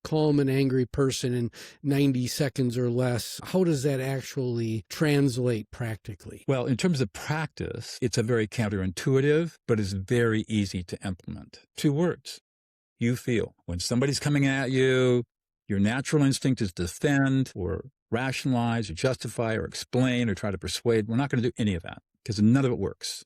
calm an angry person in 90 seconds or less. How does that actually translate practically? Well, in terms of practice, it's a very counterintuitive, but it's very easy to implement. 2 words. You feel. When somebody's coming at you, your natural instinct is to defend or rationalize or justify or explain or try to persuade. We're not going to do any of that because none of it works.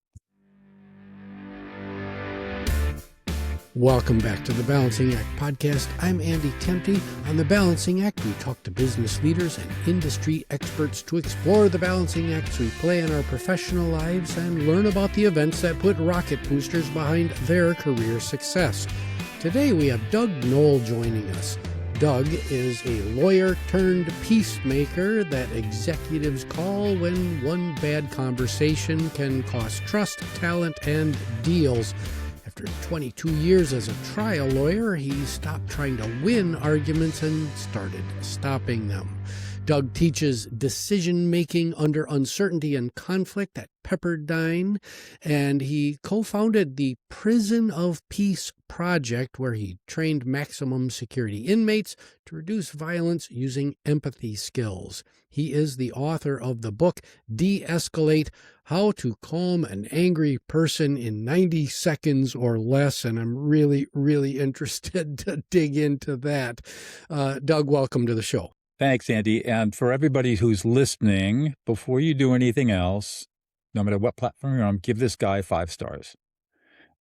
Welcome back to the Balancing Act podcast. I'm Andy Temte. On the Balancing Act, we talk to business leaders and industry experts to explore the balancing acts we play in our professional lives and learn about the events that put rocket boosters behind their career success. Today we have Doug Noll joining us. Doug is a lawyer turned peacemaker that executives call when one bad conversation can cost trust, talent, and deals. After 22 years as a trial lawyer, he stopped trying to win arguments and started stopping them. Doug teaches decision-making under uncertainty and conflict at Pepperdine, and he co-founded the Prison of Peace project, where he trained maximum security inmates to reduce violence using empathy skills. He is the author of the book De-Escalate, How to Calm an Angry Person in 90 Seconds or Less, and I'm really, really interested to dig into that. Doug, welcome to the show. Thanks, Andy. And for everybody who's listening, before you do anything else, no matter what platform you're on, give this guy 5 stars.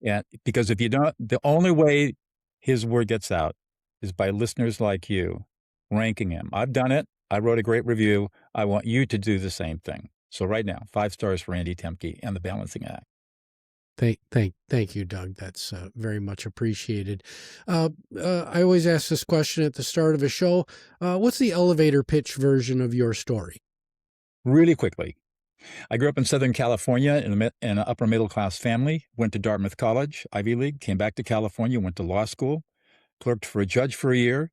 And because if you don't, the only way his word gets out is by listeners like you ranking him. I've done it. I wrote a great review. I want you to do the same thing. So right now, 5 stars for Andy Temte and the Balancing Act. Thank you, Doug. That's very much appreciated. I always ask this question at the start of a show. What's the elevator pitch version of your story? Really quickly. I grew up in Southern California in an upper middle class family, went to Dartmouth College, Ivy League, came back to California, went to law school, clerked for a judge for a year,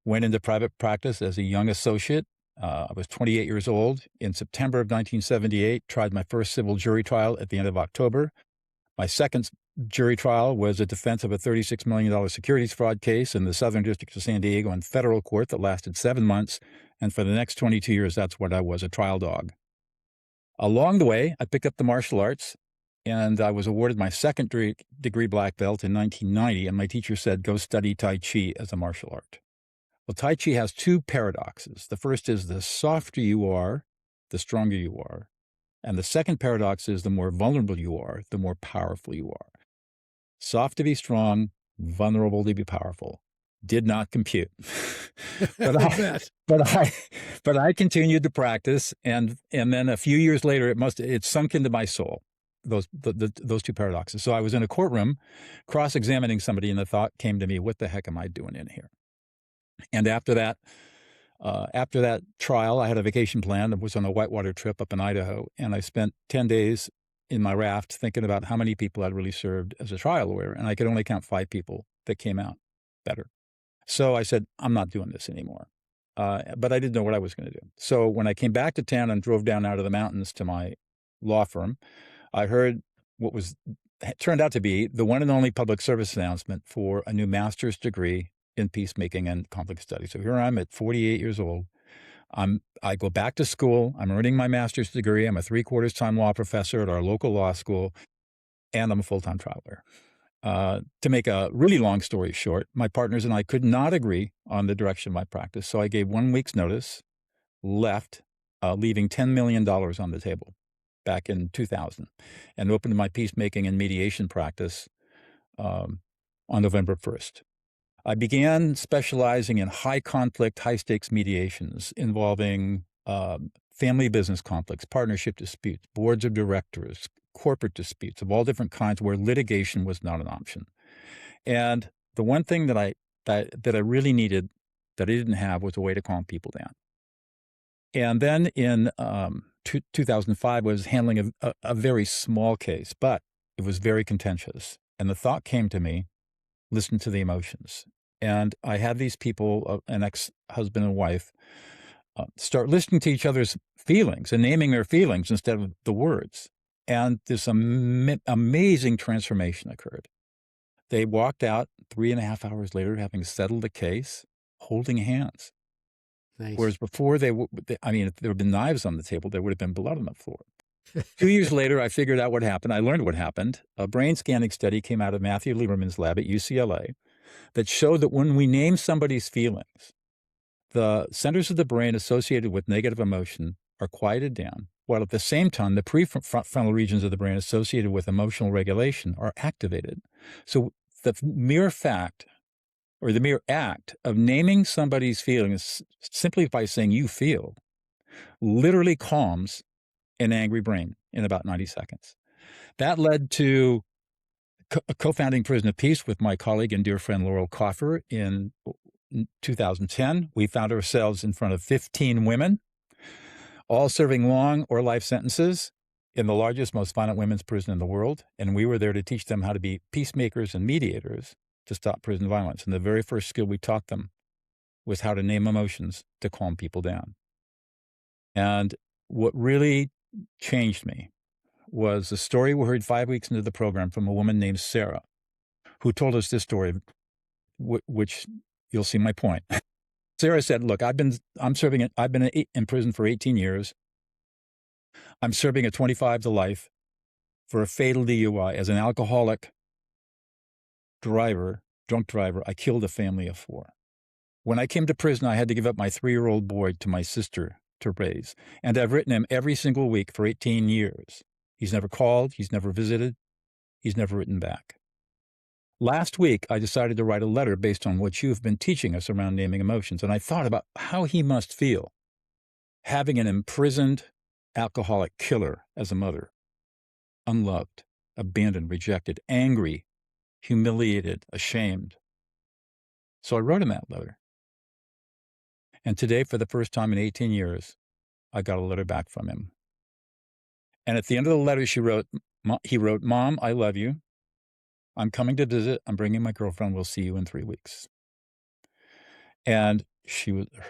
went into private practice as a young associate. I was 28 years old. In September of 1978, tried my first civil jury trial at the end of October. My second jury trial was a defense of a $36 million securities fraud case in the Southern District of San Diego in federal court that lasted 7 months. And for the next 22 years, that's what I was, a trial dog. Along the way, I picked up the martial arts, and I was awarded my second degree black belt in 1990. And my teacher said, go study Tai Chi as a martial art. Well, Tai Chi has 2 paradoxes. The first is the softer you are, the stronger you are. And the second paradox is the more vulnerable you are, the more powerful you are. Soft to be strong, vulnerable to be powerful. Did not compute. but I continued to practice, and then a few years later, it sunk into my soul. Those 2 paradoxes. So I was in a courtroom, cross-examining somebody, and the thought came to me, "What the heck am I doing in here?" And after that trial, I had a vacation plan. I was on a whitewater trip up in Idaho, and I spent 10 days in my raft thinking about how many people I'd really served as a trial lawyer, and I could only count 5 people that came out better. So I said, I'm not doing this anymore. But I didn't know what I was going to do. So when I came back to town and drove down out of the mountains to my law firm, I heard what turned out to be the one and only public service announcement for a new master's degree in peacemaking and conflict studies. So here I am at 48 years old. I go back to school. I'm earning my master's degree. I'm a 3/4 time law professor at our local law school, and I'm a full-time trial lawyer. To make a really long story short, my partners and I could not agree on the direction of my practice. So I gave 1 week's notice, left, leaving $10 million on the table back in 2000, and opened my peacemaking and mediation practice on November 1st. I began specializing in high conflict, high stakes mediations involving family business conflicts, partnership disputes, boards of directors, corporate disputes of all different kinds where litigation was not an option. And the one thing that I really needed that I didn't have was a way to calm people down. And then in 2005, I was handling a very small case, but it was very contentious. And the thought came to me, listen to the emotions. And I had these people, an ex-husband and wife, start listening to each other's feelings and naming their feelings instead of the words. And this amazing transformation occurred. They walked out 3.5 hours later, having settled the case, holding hands. Nice. Whereas before I mean, if there had been knives on the table, there would have been blood on the floor. 2 years later, I figured out what happened. I learned what happened. A brain scanning study came out of Matthew Lieberman's lab at UCLA that showed that when we name somebody's feelings, the centers of the brain associated with negative emotion are quieted down, while at the same time, the prefrontal regions of the brain associated with emotional regulation are activated. So the mere fact or the mere act of naming somebody's feelings simply by saying you feel literally calms an angry brain in about 90 seconds. That led to co-founding Prison of Peace with my colleague and dear friend Laurel Coffer in 2010. We found ourselves in front of 15 women, all serving long or life sentences in the largest, most violent women's prison in the world. And we were there to teach them how to be peacemakers and mediators to stop prison violence. And the very first skill we taught them was how to name emotions to calm people down. And what really changed me was a story we heard 5 weeks into the program from a woman named Sarah, who told us this story, which you'll see my point. Sarah said, look, I've been in prison for 18 years. I'm serving a 25 to life for a fatal DUI. As an alcoholic drunk driver, I killed a family of 4. When I came to prison, I had to give up my 3-year-old boy to my sister to raise. And I've written him every single week for 18 years. He's never called. He's never visited. He's never written back. Last week, I decided to write a letter based on what you've been teaching us around naming emotions. And I thought about how he must feel having an imprisoned alcoholic killer as a mother, unloved, abandoned, rejected, angry, humiliated, ashamed. So I wrote him that letter. And today, for the first time in 18 years, I got a letter back from him. And at the end of the letter, he wrote, Mom, I love you. I'm coming to visit. I'm bringing my girlfriend. We'll see you in 3 weeks. And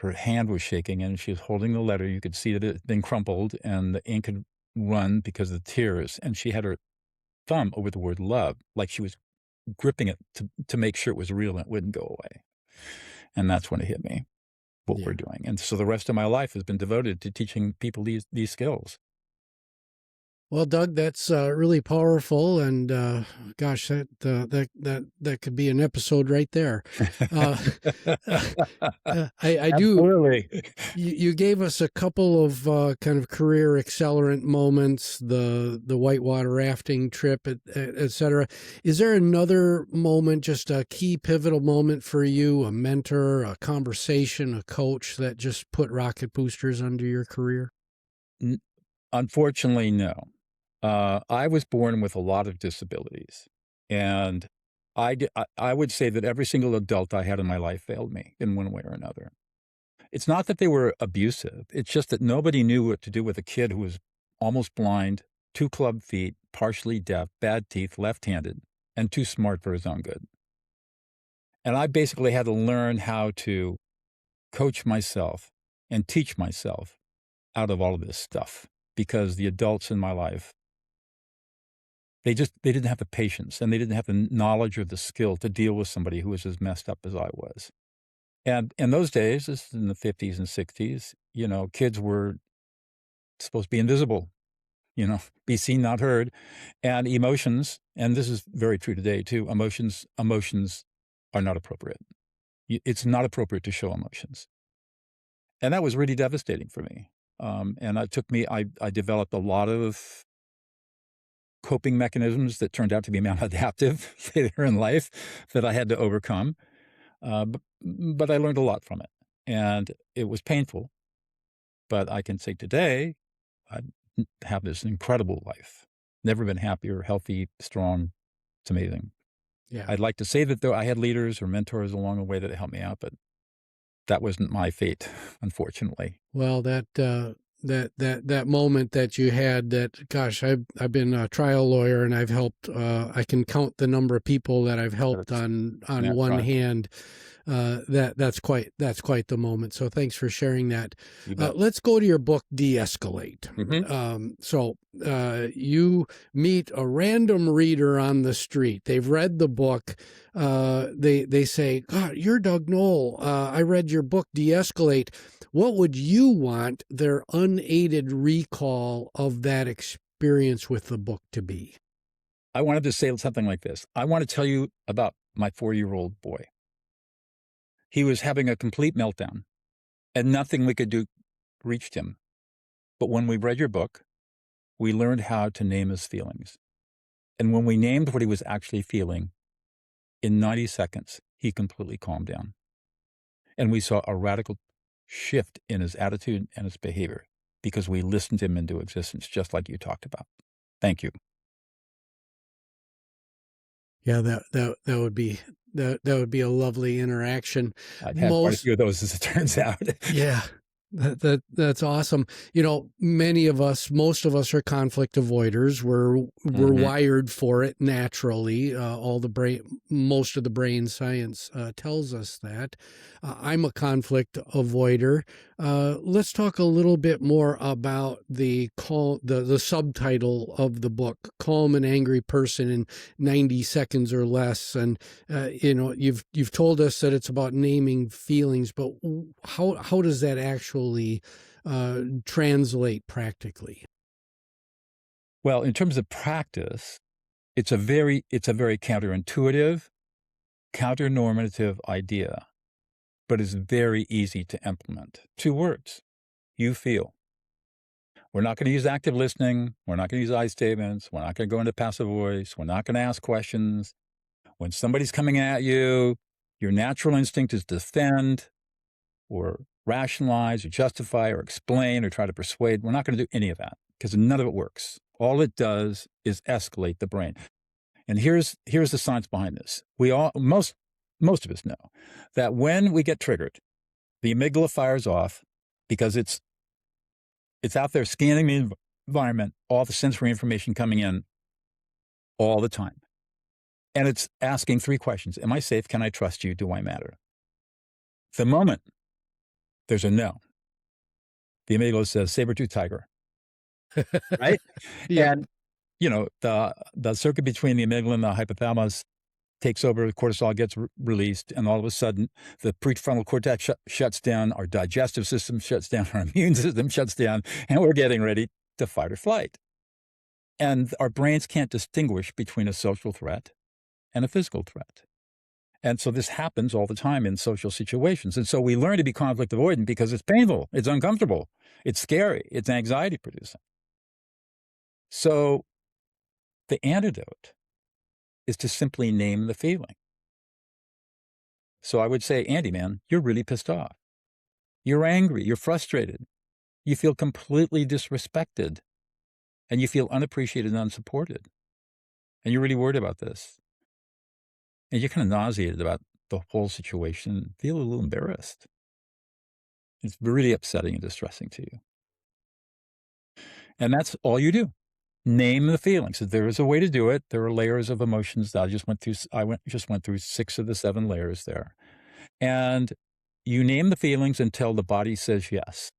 her hand was shaking and she was holding the letter. You could see that it had been crumpled and the ink had run because of the tears. And she had her thumb over the word love, like she was gripping it to make sure it was real and it wouldn't go away. And that's when it hit me, what we're doing. And so the rest of my life has been devoted to teaching people these skills. Well, Doug, that's really powerful, and gosh, that could be an episode right there. I do. Absolutely. You gave us a couple of kind of career accelerant moments, the whitewater rafting trip, et cetera. Is there another moment, just a key pivotal moment for you, a mentor, a conversation, a coach that just put rocket boosters under your career? Unfortunately, no. I was born with a lot of disabilities, and I would say that every single adult I had in my life failed me in one way or another. It's not that they were abusive. It's just that nobody knew what to do with a kid who was almost blind, 2 club feet, partially deaf, bad teeth, left-handed, and too smart for his own good. And I basically had to learn how to coach myself and teach myself out of all of this stuff, because the adults in my life, they didn't have the patience and they didn't have the knowledge or the skill to deal with somebody who was as messed up as I was. And in those days, this is in the 50s and 60s, kids were supposed to be invisible, be seen, not heard. And emotions, and this is very true today too, emotions are not appropriate. It's not appropriate to show emotions. And that was really devastating for me. And I developed a lot of coping mechanisms that turned out to be maladaptive later in life that I had to overcome. But I learned a lot from it, and it was painful. But I can say today, I have this incredible life. Never been happier, healthy, strong. It's amazing. Yeah. I'd like to say that I had leaders or mentors along the way that helped me out, but that wasn't my fate, unfortunately. Well, that moment that you had, that, gosh, I've been a trial lawyer and I've helped, I can count the number of people that I've helped on one hand. that's quite the moment. So thanks for sharing that. You bet. Let's go to your book, De-Escalate. You meet a random reader on the street. They've read the book. They say, "God, you're Doug Noll. I read your book, De-Escalate." What would you want their unaided recall of that experience with the book to be? I wanted to say something like this. I want to tell you about my 4-year-old boy. He was having a complete meltdown, and nothing we could do reached him. But when we read your book, we learned how to name his feelings. And when we named what he was actually feeling, in 90 seconds, he completely calmed down. And we saw a radical shift in his attitude and his behavior because we listened him into existence, just like you talked about. Thank you. Yeah, that would be a lovely interaction. I've had quite a few of those, as it turns out. Yeah, that's awesome. You know, most of us are conflict avoiders. We're wired for it naturally. Most of the brain science tells us that. I'm a conflict avoider. Let's talk a little bit more about the subtitle of the book, "Calm an Angry Person in 90 Seconds or Less." And you've told us that it's about naming feelings, but how does that actually translate practically? Well, in terms of practice, it's a very counterintuitive, counternormative idea, but it's very easy to implement. 2 words: you feel. We're not going to use active listening. We're not going to use I statements. We're not going to go into passive voice. We're not going to ask questions. When somebody's coming at you, your natural instinct is to defend or rationalize or justify or explain or try to persuade. We're not going to do any of that because none of it works. All it does is escalate the brain. And here's the science behind this. Most of us know that when we get triggered, the amygdala fires off because it's out there scanning the environment, all the sensory information coming in all the time. And it's asking 3 questions. Am I safe? Can I trust you? Do I matter? The moment there's a no, the amygdala says, saber-tooth tiger, right? Yeah. And, the circuit between the amygdala and the hypothalamus takes over, the cortisol gets released, and all of a sudden, the prefrontal cortex shuts down, our digestive system shuts down, our immune system shuts down, and we're getting ready to fight or flight. And our brains can't distinguish between a social threat and a physical threat. And so this happens all the time in social situations. And so we learn to be conflict avoidant because it's painful, it's uncomfortable, it's scary, it's anxiety producing. So the antidote is to simply name the feeling. So I would say, Andy, man, you're really pissed off. You're angry, you're frustrated. You feel completely disrespected, and you feel unappreciated and unsupported. And you're really worried about this. And you're kind of nauseated about the whole situation, feel a little embarrassed. It's really upsetting and distressing to you. And that's all you do. Name the feelings. There is a way to do it. There are layers of emotions that I just went through 6 of the 7 layers there. And you name the feelings until the body says yes.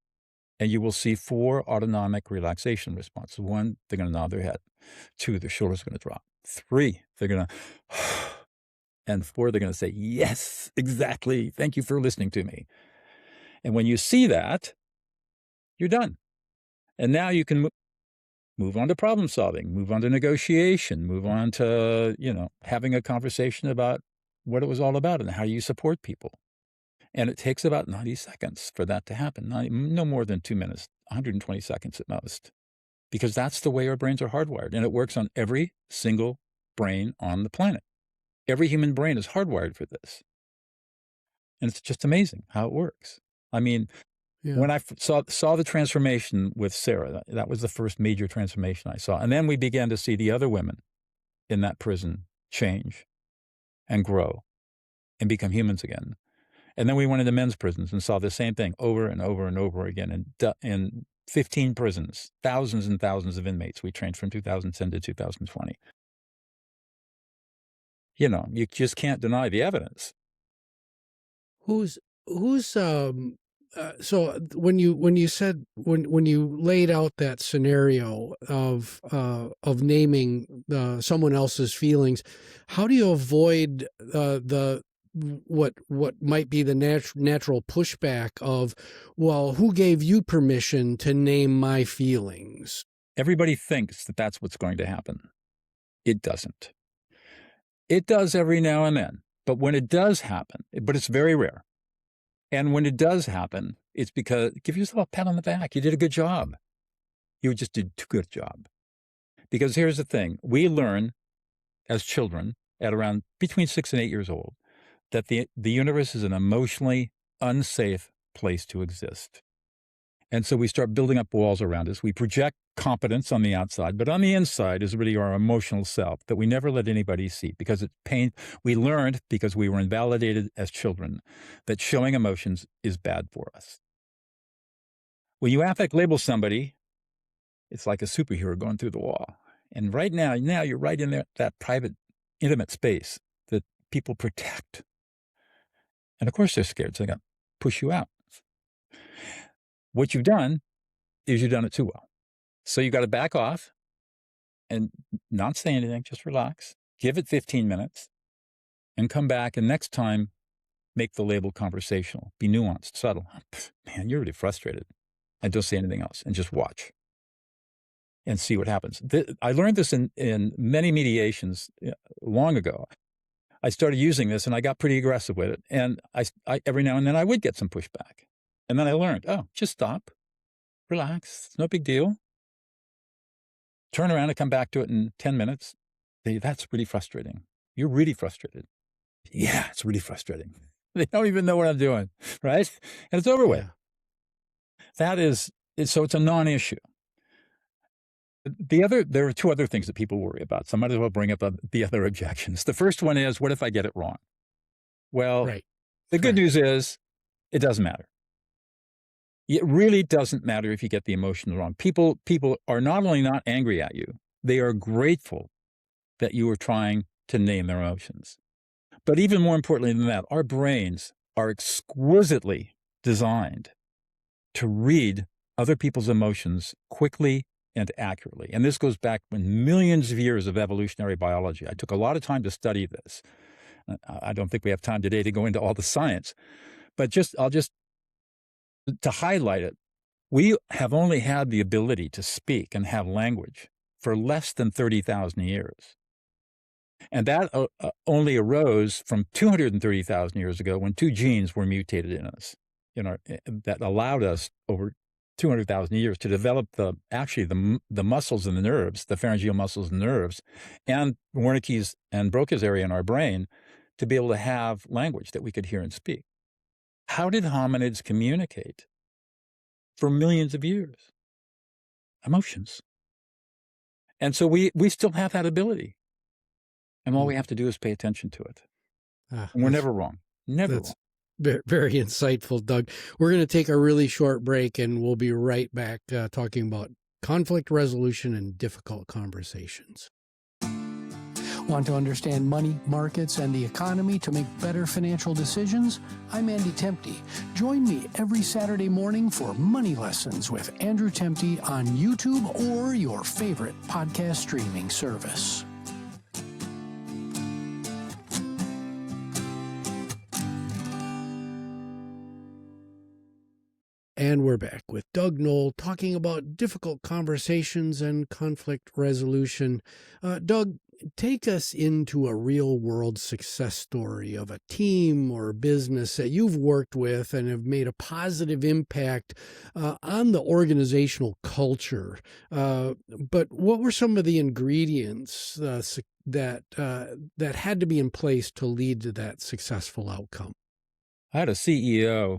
And you will see 4 autonomic relaxation responses. 1, they're going to nod their head. 2, their shoulders are going to drop. 3, they're going to, and 4, they're going to say, yes, exactly. Thank you for listening to me. And when you see that, you're done. And now you can move on to problem solving, move on to negotiation, move on to, having a conversation about what it was all about and how you support people. And it takes about 90 seconds for that to happen. No more than 2 minutes, 120 seconds at most, because that's the way our brains are hardwired. And it works on every single brain on the planet. Every human brain is hardwired for this. And it's just amazing how it works. I mean, when I saw the transformation with Sarah, that was the first major transformation I saw. And then we began to see the other women in that prison change and grow and become humans again. And then we went into men's prisons and saw the same thing over and over and over again in 15 prisons, thousands and thousands of inmates. We trained from 2010 to 2020. You just can't deny the evidence. Who's who's so when you said when you laid out that scenario of naming someone else's feelings, how do you avoid the what might be the natural pushback of, well, who gave you permission to name my feelings? Everybody thinks that that's what's going to happen. It doesn't. It does every now and then, but when it does happen, but it's very rare. And when it does happen, it's because give yourself a pat on the back. You did a good job. You just did a good job. Because here's the thing. We learn as children at around between 6 and 8 years old that the universe is an emotionally unsafe place to exist. And so we start building up walls around us. We project competence on the outside, but on the inside is really our emotional self that we never let anybody see because it's pain. We learned because we were invalidated as children that showing emotions is bad for us. When you affect label somebody, it's like a superhero going through the wall. And right now you're right in there, that private, intimate space that people protect. And of course they're scared, so they're going to push you out. What you've done is you've done it too well. So you got to back off and not say anything, just relax, give it 15 minutes and come back. And next time, make the label conversational, be nuanced, subtle. Man, you're really frustrated. And don't say anything else and just watch and see what happens. I learned this in many mediations long ago. I started using this and I got pretty aggressive with it. And I every now and then I would get some pushback. And then I learned, just stop, relax, it's no big deal. Turn around and come back to it in 10 minutes. That's really frustrating. You're really frustrated. Yeah, it's really frustrating. They don't even know what I'm doing, right? And it's over with. Yeah. So it's a non-issue. There are two other things that people worry about. So I might as well bring up the other objections. The first one is, what if I get it wrong? Well, right. The good news is it doesn't matter. It really doesn't matter if you get the emotion wrong. People are not only not angry at you, they are grateful that you are trying to name their emotions. But even more importantly than that, our brains are exquisitely designed to read other people's emotions quickly and accurately. And this goes back millions of years of evolutionary biology. I took a lot of time to study this. I don't think we have time today to go into all the science, but I'll just to highlight it, we have only had the ability to speak and have language for less than 30,000 years. And that only arose from 230,000 years ago when two genes were mutated in us, that allowed us over 200,000 years to develop the muscles and the nerves, the pharyngeal muscles and nerves, and Wernicke's and Broca's area in our brain to be able to have language that we could hear and speak. How did hominids communicate for millions of years? Emotions. And so we still have that ability. And all we have to do is pay attention to it. And we're never wrong. Never wrong. Very insightful, Doug. We're going to take a really short break, and we'll be right back talking about conflict resolution and difficult conversations. Want to understand money, markets, and the economy to make better financial decisions? I'm Andy Temte. Join me every Saturday morning for Money Lessons with Andrew Temte on YouTube or your favorite podcast streaming service. And we're back with Doug Noll talking about difficult conversations and conflict resolution. Doug, take us into a real-world success story of a team or business that you've worked with and have made a positive impact on the organizational culture. But what were some of the ingredients that had to be in place to lead to that successful outcome? I had a CEO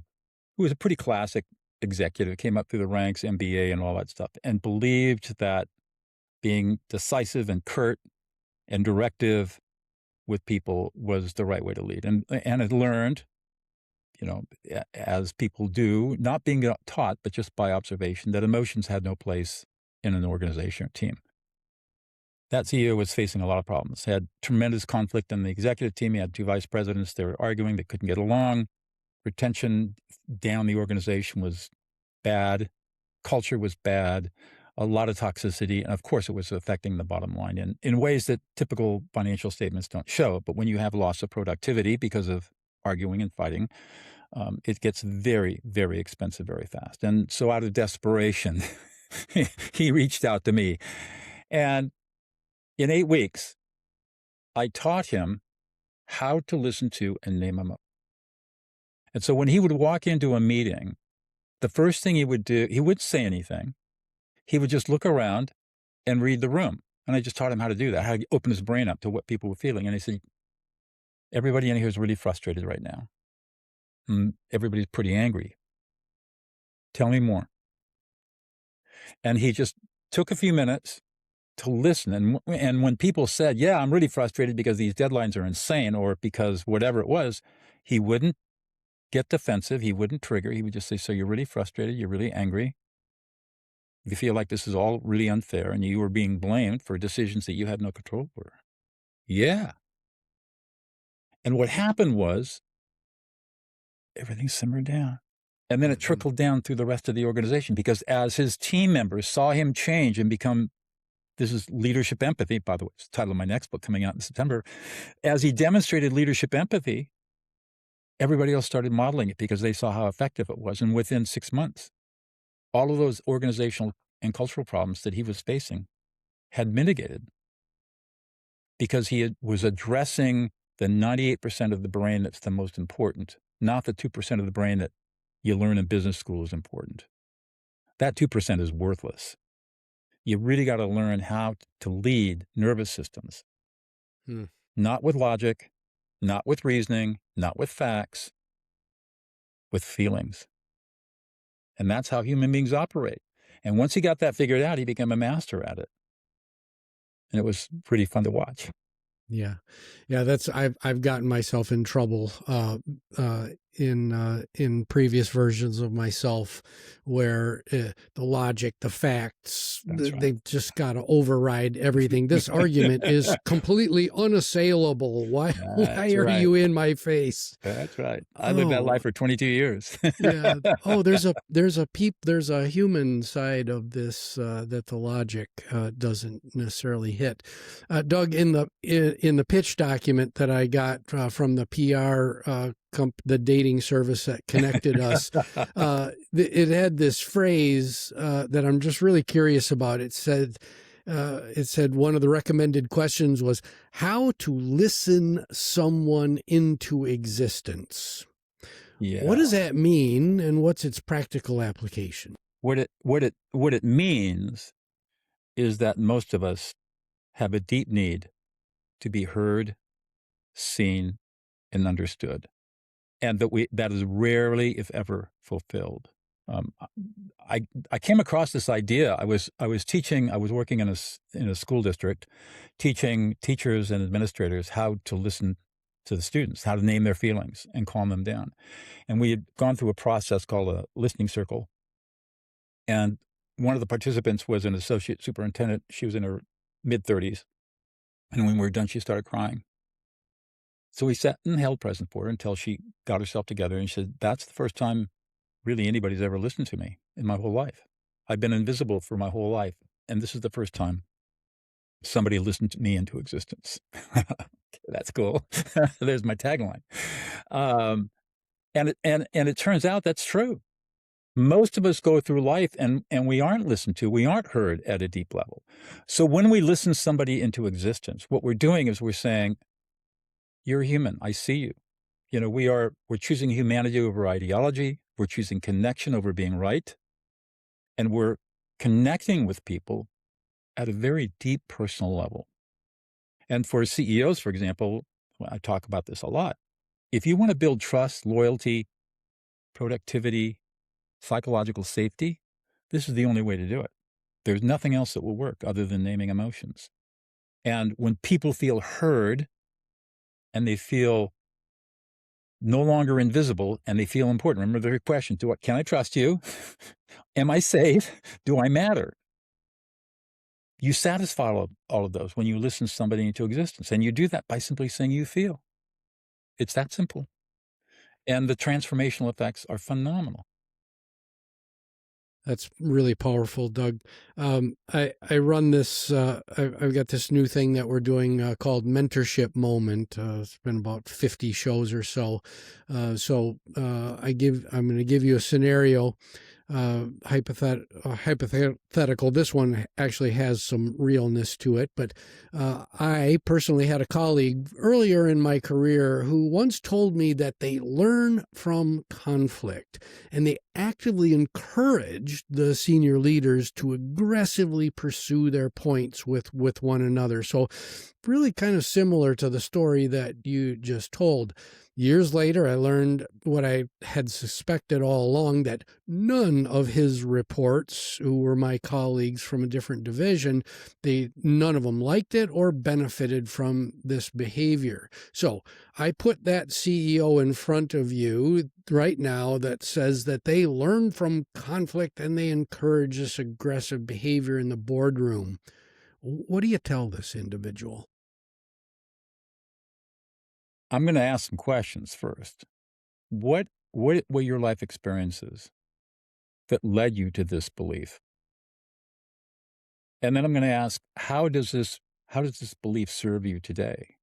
who was a pretty classic executive, came up through the ranks, MBA and all that stuff, and believed that being decisive and curt and directive with people was the right way to lead. And had learned, as people do, not being taught, but just by observation, that emotions had no place in an organization or team. That CEO was facing a lot of problems, had tremendous conflict in the executive team. He had two vice presidents. They were arguing. They couldn't get along. Retention down the organization was bad. Culture was bad. A lot of toxicity. And of course, it was affecting the bottom line in ways that typical financial statements don't show. But when you have loss of productivity because of arguing and fighting, it gets very, very expensive very fast. And so out of desperation, he reached out to me. And in 8 weeks, I taught him how to listen to and name them up. And so when he would walk into a meeting, the first thing he would do, he wouldn't say anything. He would just look around and read the room. And I just taught him how to do that, how to open his brain up to what people were feeling. And I said, everybody in here is really frustrated right now. Everybody's pretty angry. Tell me more. And he just took a few minutes to listen. And when people said, yeah, I'm really frustrated because these deadlines are insane or because whatever it was, he wouldn't get defensive. He wouldn't trigger. He would just say, so you're really frustrated. You're really angry. You feel like this is all really unfair and you were being blamed for decisions that you had no control over. Yeah. And what happened was everything simmered down. And then it trickled down through the rest of the organization because as his team members saw him change and become, this is leadership empathy, by the way, it's the title of my next book coming out in September. As he demonstrated leadership empathy, everybody else started modeling it because they saw how effective it was. And within 6 months, all of those organizational and cultural problems that he was facing had mitigated because was addressing the 98% of the brain that's the most important, not the 2% of the brain that you learn in business school is important. That 2% is worthless. You really got to learn how to lead nervous systems, not with logic, not with reasoning, not with facts, with feelings. And that's how human beings operate. And once he got that figured out, he became a master at it. And it was pretty fun to watch. Yeah. That's I've gotten myself in trouble in previous versions of myself where the logic, the facts, Right. they've just got to override everything. This argument is completely unassailable. Why are you in my face? That's right. I lived that life for 22 years. Yeah. Oh, there's a human side of this that the logic doesn't necessarily hit. Doug, in the pitch document that I got from the PR the dating service that connected us, it had this phrase that I'm just really curious about. It said one of the recommended questions was how to listen someone into existence. Yeah. What does that mean, and what's its practical application? What it means is that most of us have a deep need to be heard, seen, and understood, and that is rarely, if ever, fulfilled. I came across this idea. I was working in a school district, teaching teachers and administrators how to listen to the students, how to name their feelings and calm them down. And we had gone through a process called a listening circle. And one of the participants was an associate superintendent. She was in her mid-30s. And when we were done, she started crying. So we sat and held present for her until she got herself together. And she said, that's the first time really anybody's ever listened to me in my whole life. I've been invisible for my whole life. And this is the first time somebody listened to me into existence. That's cool. There's my tagline. And it turns out that's true. Most of us go through life and we aren't listened to. We aren't heard at a deep level. So when we listen somebody into existence, what we're doing is we're saying, you're human. I see you. You know, we're choosing humanity over ideology. We're choosing connection over being right. And we're connecting with people at a very deep personal level. And for CEOs, for example, I talk about this a lot. If you want to build trust, loyalty, productivity, psychological safety, this is the only way to do it. There's nothing else that will work other than naming emotions. And when people feel heard and they feel no longer invisible and they feel important, remember the question, can I trust you? Am I safe? Do I matter? You satisfy all of those when you listen to somebody into existence. And you do that by simply saying you feel. It's that simple. And the transformational effects are phenomenal. That's really powerful, Doug. I run this. I've got this new thing that we're doing called Mentorship Moment. It's been about 50 shows or so. I'm going to give you a scenario, hypothetical. This one actually has some realness to it, but I personally had a colleague earlier in my career who once told me that they learn from conflict, and they actively encouraged the senior leaders to aggressively pursue their points with one another. So really kind of similar to the story that you just told. Years later, I learned what I had suspected all along, that none of his reports, who were my colleagues from a different division, none of them liked it or benefited from this behavior. So I put that CEO in front of you right now that says that they learn from conflict and they encourage this aggressive behavior in the boardroom. What do you tell this individual? I'm going to ask some questions first. What were your life experiences that led you to this belief? And then I'm going to ask, how does this belief serve you today?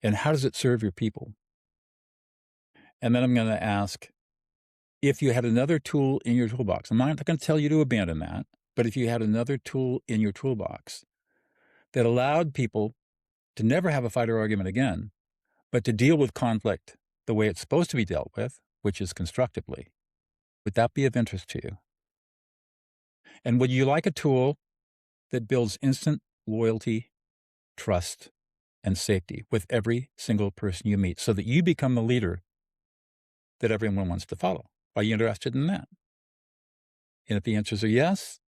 And how does it serve your people? And then I'm going to ask, if you had another tool in your toolbox, I'm not going to tell you to abandon that, but if you had another tool in your toolbox that allowed people to never have a fight or argument again, but to deal with conflict the way it's supposed to be dealt with, which is constructively, would that be of interest to you? And would you like a tool that builds instant loyalty, trust, and safety with every single person you meet so that you become the leader that everyone wants to follow? Are you interested in that? And if the answers are yes,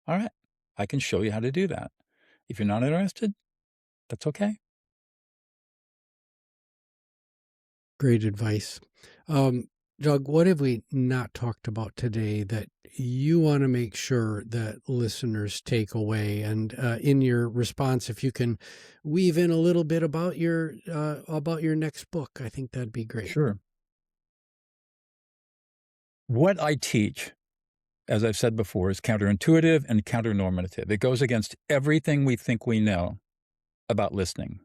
all right, I can show you how to do that. If you're not interested, that's okay. Great advice. Doug, what have we not talked about today that you want to make sure that listeners take away? And in your response, if you can weave in a little bit about your next book, I think that'd be great. Sure. What I teach, as I've said before, is counterintuitive and counternormative. It goes against everything we think we know about listening.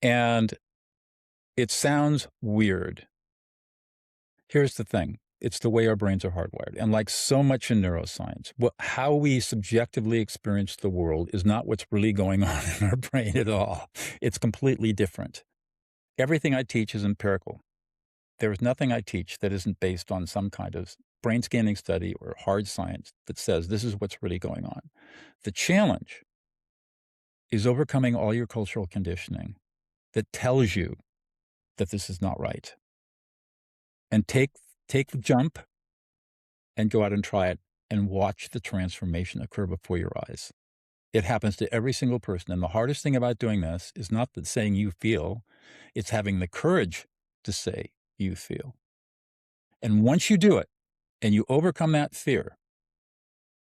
And it sounds weird. Here's the thing. It's the way our brains are hardwired. And like so much in neuroscience, how we subjectively experience the world is not what's really going on in our brain at all. It's completely different. Everything I teach is empirical. There is nothing I teach that isn't based on some kind of brain scanning study or hard science that says this is what's really going on. The challenge is overcoming all your cultural conditioning that tells you that this is not right. And take the jump and go out and try it and watch the transformation occur before your eyes. It happens to every single person. And the hardest thing about doing this is not that saying you feel, it's having the courage to say you feel. And once you do it and you overcome that fear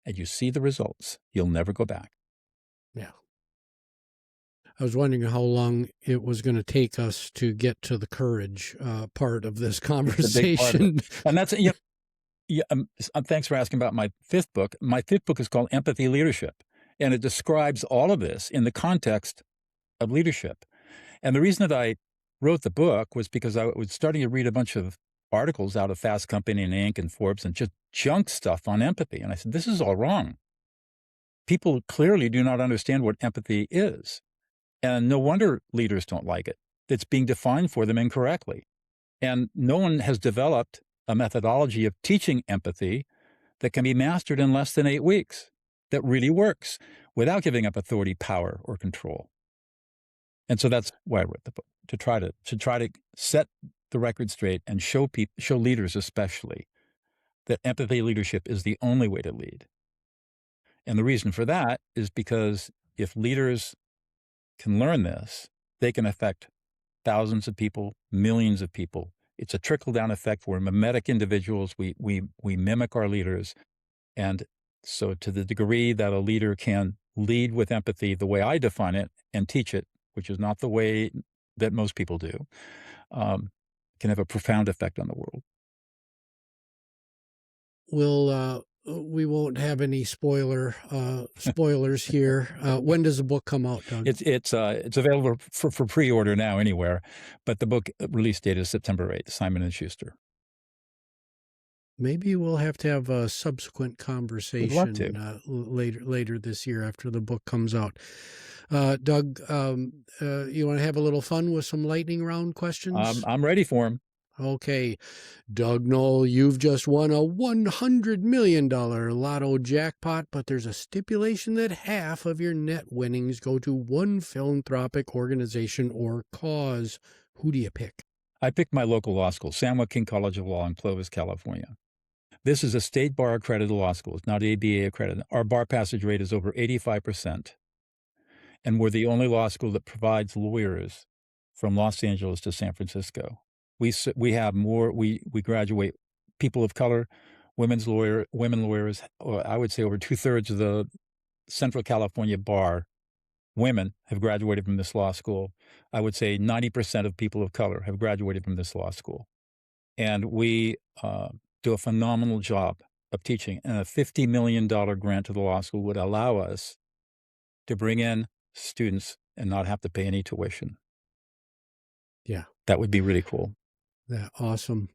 and you see the results, you'll never go back. Yeah. I was wondering how long it was going to take us to get to the courage part of this conversation. And that's, thanks for asking about my fifth book. My fifth book is called Empathy Leadership, and it describes all of this in the context of leadership. And the reason that I wrote the book was because I was starting to read a bunch of articles out of Fast Company and Inc. and Forbes and just junk stuff on empathy. And I said, this is all wrong. People clearly do not understand what empathy is. And no wonder leaders don't like it. It's being defined for them incorrectly. And no one has developed a methodology of teaching empathy that can be mastered in less than 8 weeks, that really works without giving up authority, power, or control. And so that's why I wrote the book, to try to set the record straight and show leaders especially that empathy leadership is the only way to lead. And the reason for that is because if leaders can learn this, they can affect thousands of people, millions of people. It's a trickle-down effect. We're mimetic individuals. We mimic our leaders. And so to the degree that a leader can lead with empathy the way I define it and teach it, which is not the way that most people do, can have a profound effect on the world. We won't have any spoilers here. When does the book come out, Doug? It's available for pre-order now anywhere, but the book release date is September 8th, Simon & Schuster. Maybe we'll have to have a subsequent conversation later this year after the book comes out. Doug, you want to have a little fun with some lightning round questions? I'm ready for them. Okay. Doug Noll, you've just won a $100 million lotto jackpot, but there's a stipulation that half of your net winnings go to one philanthropic organization or cause. Who do you pick? I picked my local law school, San Joaquin College of Law in Clovis, California. This is a state bar accredited law school. It's not ABA accredited. Our bar passage rate is over 85%. And we're the only law school that provides lawyers from Los Angeles to San Francisco. We have more, we graduate people of color, women lawyers, I would say over 2/3 of the Central California bar, women have graduated from this law school. I would say 90% of people of color have graduated from this law school. And we do a phenomenal job of teaching. And a $50 million grant to the law school would allow us to bring in students and not have to pay any tuition. Yeah. That would be really cool. Yeah, awesome.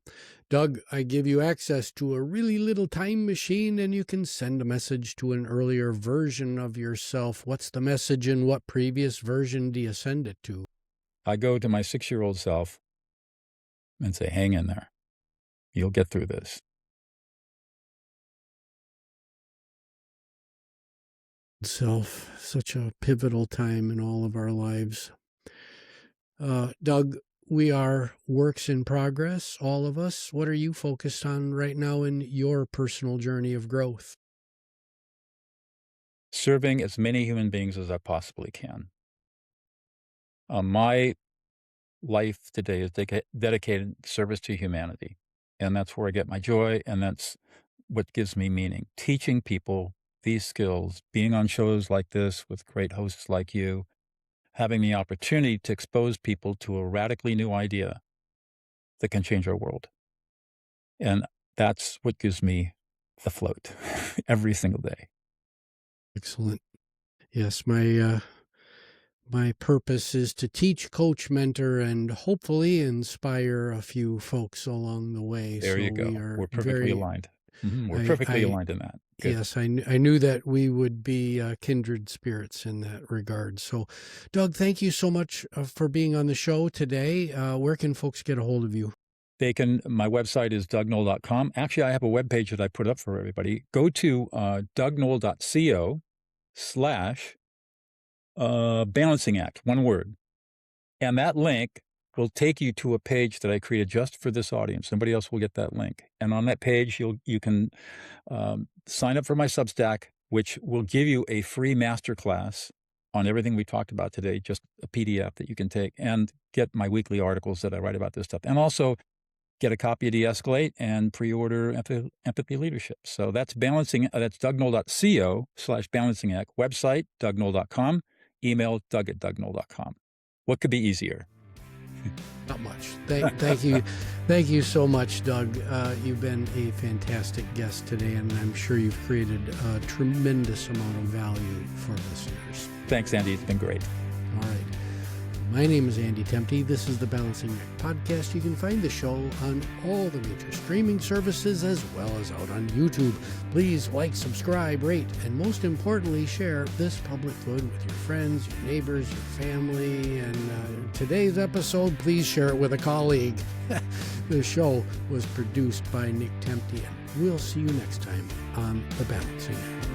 Doug, I give you access to a really little time machine, and you can send a message to an earlier version of yourself. What's the message, and what previous version do you send it to? I go to my 6-year-old self and say, hang in there. You'll get through this. Self, such a pivotal time in all of our lives. Doug, we are works in progress, all of us. What are you focused on right now in your personal journey of growth? Serving as many human beings as I possibly can. My life today is dedicated service to humanity. And that's where I get my joy, and that's what gives me meaning. Teaching people these skills, being on shows like this with great hosts like you, having the opportunity to expose people to a radically new idea that can change our world. And that's what gives me the float every single day. Excellent. Yes, my purpose is to teach, coach, mentor, and hopefully inspire a few folks along the way. There you go. We're perfectly aligned. We're perfectly aligned in that. Good. Yes, I knew that we would be kindred spirits in that regard. So, Doug, thank you so much for being on the show today. Where can folks get a hold of you? My website is dougnoll.com. Actually, I have a webpage that I put up for everybody. Go to dougnoll.co/balancing act, one word. And that link will take you to a page that I created just for this audience. Nobody else will get that link. And on that page, you can sign up for my Substack, which will give you a free masterclass on everything we talked about today, just a PDF that you can take, and get my weekly articles that I write about this stuff. And also get a copy of De-Escalate and pre-order Empathy Leadership. So that's dougnoll.co/balancing act. Website, dougnoll.com. Email, doug@dougnoll.com. What could be easier? Not much. Thank you. Thank you so much, Doug. You've been a fantastic guest today, and I'm sure you've created a tremendous amount of value for listeners. Thanks, Andy. It's been great. All right. My name is Andy Temte. This is the Balancing Act podcast. You can find the show on all the major streaming services as well as out on YouTube. Please like, subscribe, rate, and most importantly, share this public good with your friends, your neighbors, your family. And today's episode, please share it with a colleague. The show was produced by Nick Temte. We'll see you next time on the Balancing Act.